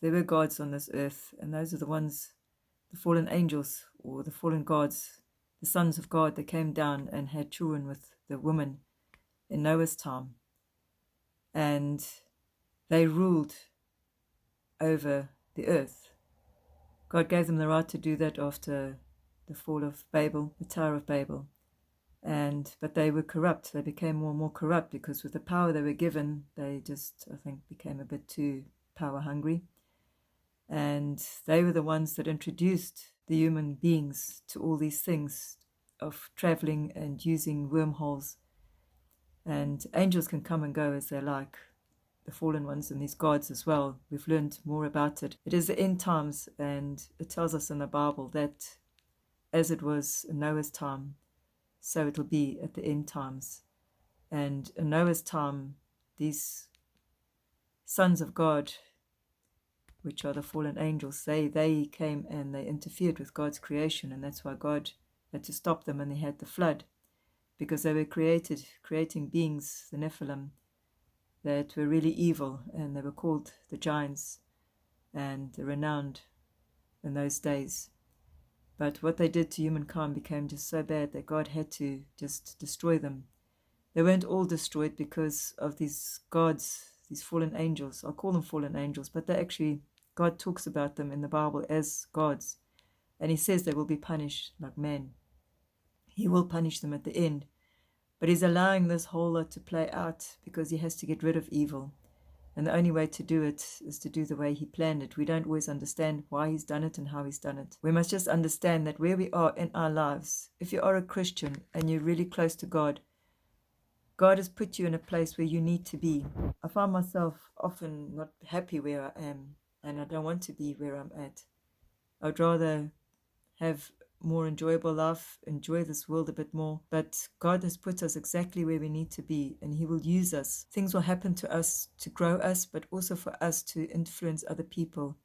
There were gods on this earth, and those are the ones, the fallen angels or the fallen gods, the sons of God that came down and had children with the woman in Noah's time. And they ruled over the earth. God gave them the right to do that after the fall of Babel, the Tower of Babel. But they were corrupt. They became more and more corrupt because with the power they were given, they just, I think, became a bit too power hungry. And they were the ones that introduced the human beings to all these things of traveling and using wormholes. And angels can come and go as they like, the fallen ones and these gods as well. We've learned more about it. It is the end times, and it tells us in the Bible that as it was in Noah's time, so it'll be at the end times. And in Noah's time, these sons of God, which are the fallen angels, they came and they interfered with God's creation, and that's why God had to stop them, and they had the flood, because they were creating beings, the Nephilim, that were really evil, and they were called the giants, and they're renowned in those days. But what they did to humankind became just so bad that God had to just destroy them. They weren't all destroyed because of these gods, these fallen angels. I'll call them fallen angels, but they actually, God talks about them in the Bible as gods. And he says they will be punished like men. He will punish them at the end. But he's allowing this whole lot to play out because he has to get rid of evil. And the only way to do it is to do the way he planned it. We don't always understand why he's done it and how he's done it. We must just understand that where we are in our lives, if you are a Christian and you're really close to God, God has put you in a place where you need to be. I find myself often not happy where I am, and I don't want to be where I'm at. I'd rather have more enjoyable life, enjoy this world a bit more. But God has put us exactly where we need to be, and he will use us. Things will happen to us to grow us, but also for us to influence other people.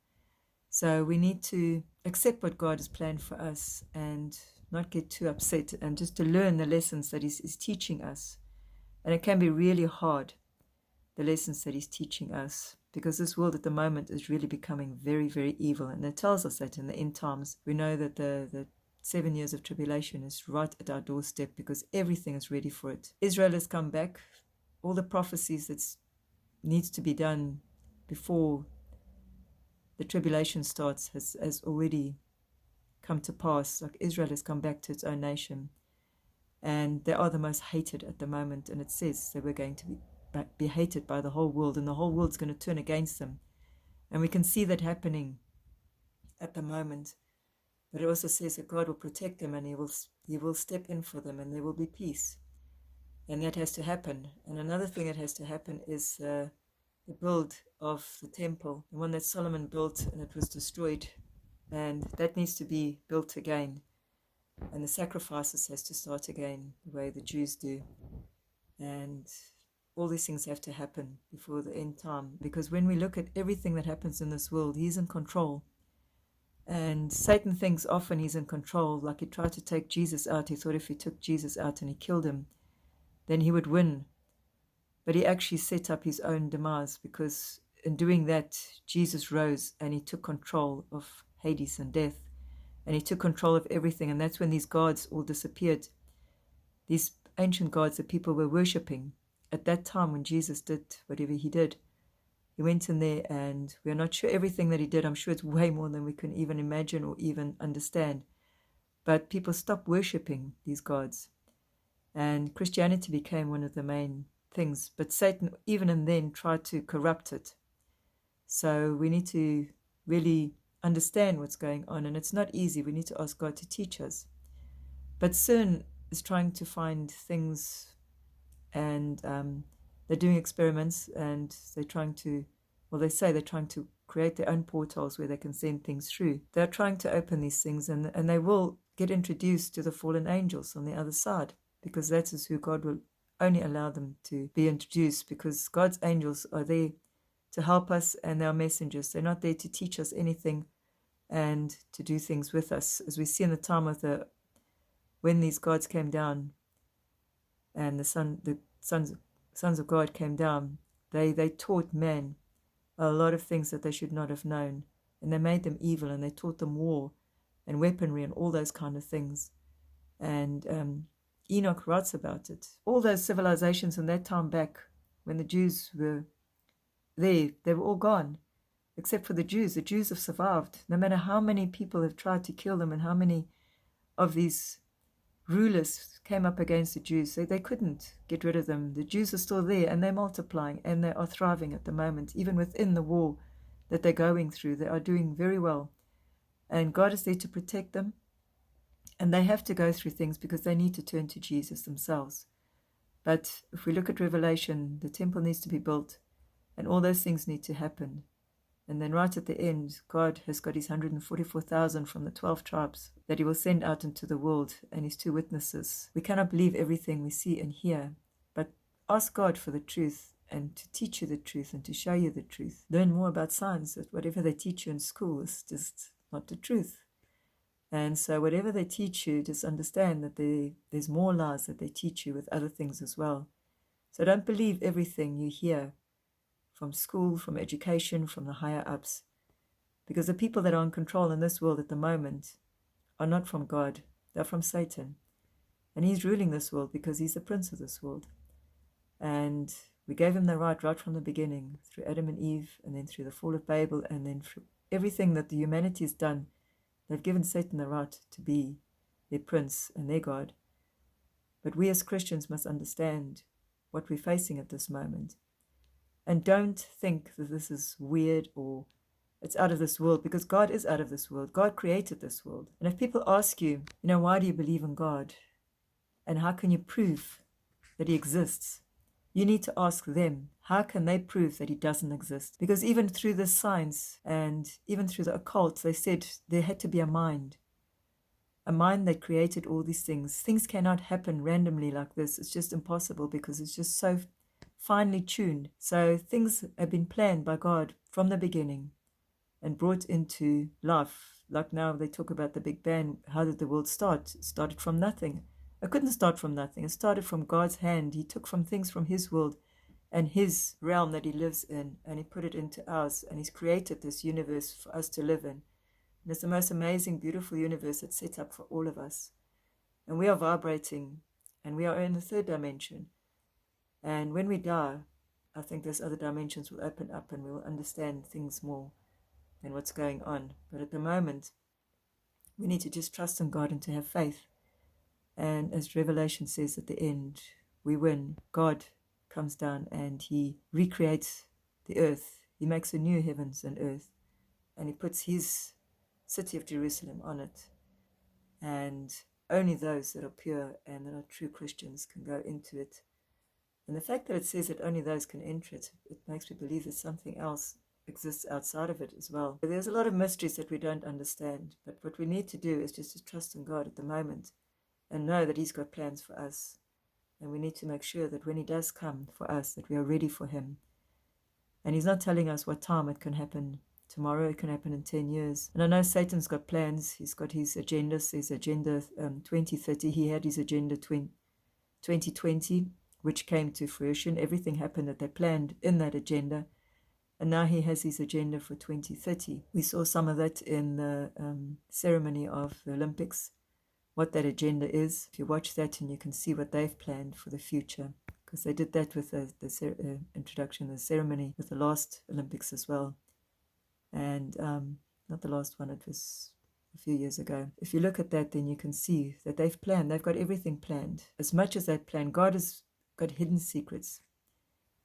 So we need to accept what God has planned for us and not get too upset, and just to learn the lessons that he's teaching us. And it can be really hard, the lessons that he's teaching us, because this world at the moment is really becoming very, very evil. And it tells us that in the end times, we know that the 7 years of tribulation is right at our doorstep because everything is ready for it. Israel has come back. All the prophecies that needs to be done before the tribulation starts has already come to pass. Like Israel has come back to its own nation. And they are the most hated at the moment. And it says they were going to be hated by the whole world, and the whole world's going to turn against them. And we can see that happening at the moment. But it also says that God will protect them, and he will step in for them, and there will be peace. And that has to happen. And another thing that has to happen is the build of the temple, the one that Solomon built and it was destroyed. And that needs to be built again. And the sacrifices has to start again, the way the Jews do. And all these things have to happen before the end time. Because when we look at everything that happens in this world, he's in control. And Satan thinks often he's in control. Like he tried to take Jesus out. He thought if he took Jesus out and he killed him, then he would win. But he actually set up his own demise, because in doing that, Jesus rose and he took control of Hades and death. And he took control of everything. And that's when these gods all disappeared. These ancient gods that people were worshipping at that time when Jesus did whatever he did. He went in there, and we're not sure everything that he did. I'm sure it's way more than we can even imagine or even understand. But people stopped worshipping these gods. And Christianity became one of the main things. But Satan, even in then, tried to corrupt it. So we need to really understand what's going on. And it's not easy. We need to ask God to teach us. But CERN is trying to find things, and they're doing experiments, and they're trying to, well, they say they're trying to create their own portals where they can send things through. They're trying to open these things, and they will get introduced to the fallen angels on the other side, because that is who God will only allow them to be introduced, because God's angels are there to help us, and they're messengers. They're not there to teach us anything and to do things with us. As we see in the time of when these gods came down, and the sons of God came down, they taught man a lot of things that they should not have known. And they made them evil, and they taught them war and weaponry and all those kind of things. And Enoch writes about it. All those civilizations in that time back, when the Jews were there, they were all gone, except for the Jews. The Jews have survived. No matter how many people have tried to kill them and how many of these rulers came up against the Jews, they couldn't get rid of them. The Jews are still there, and they're multiplying, and they are thriving at the moment. Even within the war that they're going through, they are doing very well. And God is there to protect them. And they have to go through things because they need to turn to Jesus themselves. But if we look at Revelation, the temple needs to be built, and all those things need to happen. And then right at the end, God has got his 144,000 from the 12 tribes that he will send out into the world, and his 2 witnesses. We cannot believe everything we see and hear, but ask God for the truth and to teach you the truth and to show you the truth. Learn more about science, that whatever they teach you in school is just not the truth. And so whatever they teach you, just understand that there's more lies that they teach you with other things as well. So don't believe everything you hear from school, from education, from the higher ups. Because the people that are in control in this world at the moment are not from God. They're from Satan. And he's ruling this world because he's the prince of this world. And we gave him the right from the beginning, through Adam and Eve, and then through the fall of Babel, and then through everything that the humanity has done. They've given Satan the right to be their prince and their God. But we as Christians must understand what we're facing at this moment. And don't think that this is weird or it's out of this world, because God is out of this world. God created this world. And if people ask you, why do you believe in God? And how can you prove that he exists? You need to ask them, how can they prove that he doesn't exist? Because even through the science and even through the occult, they said there had to be a mind that created all these things. Things cannot happen randomly like this. It's just impossible because it's just so finely tuned. So things have been planned by God from the beginning and brought into life. Like now they talk about the Big Bang. How did the world start? It started from nothing. It couldn't start from nothing. It started from God's hand. He took from things from his world and his realm that he lives in, and he put it into ours, and he's created this universe for us to live in. And it's the most amazing, beautiful universe that's set up for all of us. And we are vibrating, and we are in the 3rd dimension. And when we die, I think those other dimensions will open up and we will understand things more and what's going on. But at the moment, we need to just trust in God and to have faith. And as Revelation says at the end, we win. God comes down and he recreates the earth. He makes a new heavens and earth. And he puts his city of Jerusalem on it. And only those that are pure and that are true Christians can go into it. And the fact that it says that only those can enter it, it makes me believe that something else exists outside of it as well. There's a lot of mysteries that we don't understand. But what we need to do is just to trust in God at the moment and know that he's got plans for us. And we need to make sure that when he does come for us, that we are ready for him. And he's not telling us what time it can happen. Tomorrow it can happen in 10 years. And I know Satan's got plans. He's got his agendas. His agenda 2030. He had his agenda 2020, which came to fruition. Everything happened that they planned in that agenda. And now he has his agenda for 2030. We saw some of that in the ceremony of the Olympics, what that agenda is. If you watch that, and you can see what they've planned for the future, because they did that with the introduction, the ceremony with the last Olympics as well. And not the last one, it was a few years ago. If you look at that, then you can see that they've got everything planned. As much as they've planned, God has got hidden secrets.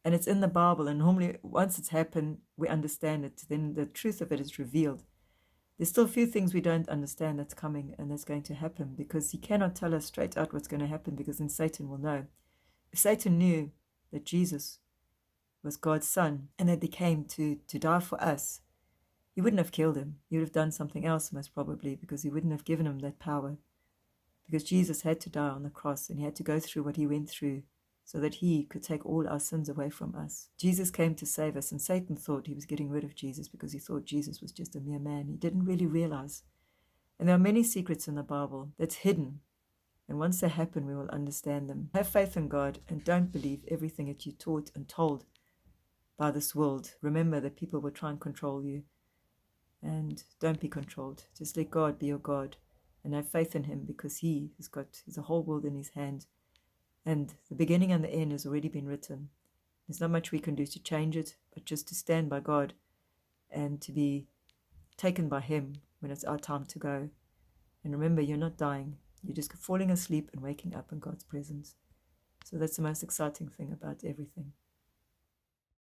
And it's in the Bible, and normally once it's happened, we understand it. Then the truth of it is revealed. There's still a few things we don't understand that's coming and that's going to happen, because he cannot tell us straight out what's going to happen, because then Satan will know. If Satan knew that Jesus was God's son and that he came to die for us, he wouldn't have killed him. He would have done something else, most probably, because he wouldn't have given him that power. Because Jesus had to die on the cross, and he had to go through what he went through so that he could take all our sins away from us. Jesus came to save us, and Satan thought he was getting rid of Jesus because he thought Jesus was just a mere man. He didn't really realize. And there are many secrets in the Bible that's hidden. And once they happen, we will understand them. Have faith in God and don't believe everything that you're taught and told by this world. Remember that people will try and control you. And don't be controlled. Just let God be your God and have faith in him, because he has got the whole world in his hand. And the beginning and the end has already been written. There's not much we can do to change it, but just to stand by God and to be taken by him when it's our time to go. And remember, you're not dying. You're just falling asleep and waking up in God's presence. So that's the most exciting thing about everything.